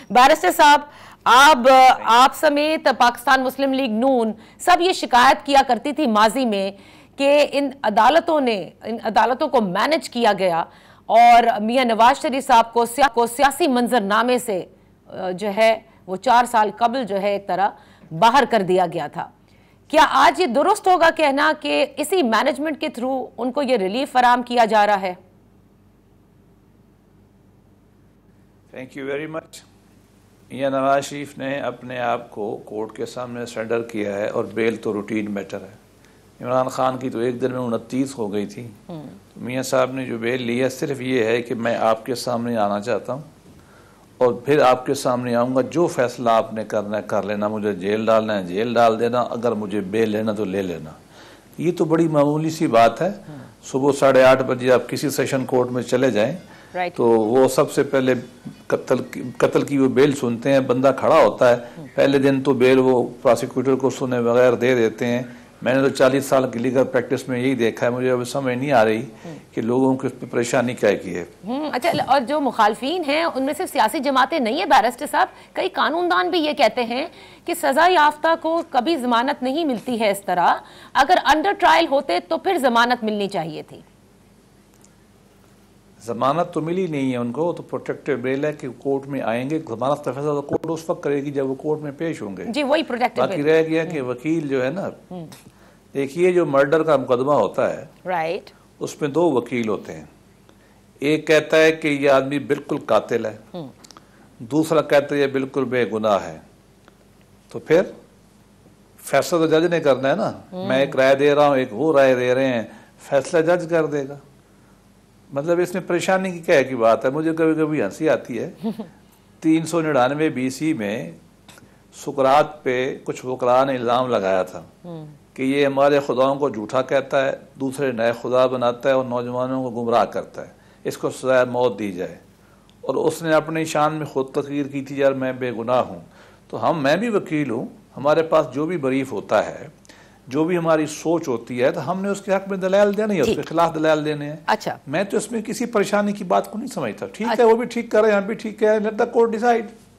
Barrister साहब, आप समेत पाकिस्तान मुस्लिम लीग नून सब ये शिकायत किया करती थी माजी में कि इन अदालतों को मैनेज किया गया और मियां नवाज शरीफ साहब को सियासी मंजरनामे से जो है वो 4 साल कबल जो है एक तरह बाहर कर दिया गया था। क्या आज ये दुरुस्त होगा कहना कि इसी मैनेजमेंट के थ्रू उनको ये रिलीफ फराम किया जा रहा है? Thank you very much. मियां नवाज शरीफ ने अपने आप को कोर्ट के सामने सरेंडर किया है और बेल तो रूटीन मैटर है। इमरान खान की तो एक दिन में 29 हो गई थी। तो मियां साहब ने जो बेल ली है सिर्फ ये है कि मैं आपके सामने आना चाहता हूँ और फिर आपके सामने आऊँगा, जो फैसला आपने करना है कर लेना, मुझे जेल डालना है जेल डाल देना, अगर मुझे बेल लेना तो ले लेना। ये तो बड़ी मामूली सी बात है। सुबह 8:30 बजे आप किसी सेशन कोर्ट में चले जाएं तो वो सबसे पहले कत्ल की वो बेल सुनते हैं, बंदा खड़ा होता है, पहले दिन तो बेल वो प्रोसिक्यूटर को सुने बगैर दे देते हैं। मैंने तो 40 साल की लीगल प्रैक्टिस में यही देखा है। मुझे अब समझ नहीं आ रही कि लोगों को इस पर परेशानी क्या की है। अच्छा, और जो मुखालफीन हैं उनमें सिर्फ सियासी जमातें नहीं है बैरिस्टर साहब, कई कानूनदान भी ये कहते हैं कि सजा याफ्ता को कभी जमानत नहीं मिलती है इस तरह, अगर अंडर ट्रायल होते तो फिर जमानत मिलनी चाहिए थी। जमानत तो मिली नहीं है उनको, तो प्रोटेक्टिव बेल है कि कोर्ट में आएंगे, जमानत का फैसला तो कोर्ट उस वक्त करेगी जब वो कोर्ट में पेश होंगे। जी, वही प्रोटेक्टिव बाकी रह गया कि वकील जो है ना, देखिए जो मर्डर का मुकदमा होता है राइट, उसमें 2 वकील होते हैं। एक कहता है कि ये आदमी बिल्कुल कातिल है, दूसरा कहता है ये बिल्कुल बेगुनाह है। तो फिर फैसला तो जज ने करना है ना। मैं एक राय दे रहा हूँ, एक वो राय दे रहे हैं, फैसला जज कर देगा। मतलब इसमें परेशानी की क्या की बात है। मुझे कभी कभी हंसी आती है। 399 BC में सुकरात पे कुछ वकला ने इल्ज़ाम लगाया था कि ये हमारे खुदाओं को झूठा कहता है, दूसरे नए खुदा बनाता है और नौजवानों को गुमराह करता है, इसको सज़ाए मौत दी जाए। और उसने अपनी शान में खुद तकरीर की थी, यार मैं बेगुनाह हूँ। तो मैं भी वकील हूँ, हमारे पास जो भी बरीफ होता है, जो भी हमारी सोच होती है, तो हमने उसके हक में दलाल देने हैं, उसके खिलाफ दलाल देने हैं। अच्छा, मैं तो इसमें किसी परेशानी की बात को नहीं समझता। ठीक है, वो भी ठीक कर रहे हैं, हम भी ठीक है, लेट द कोर्ट डिसाइड।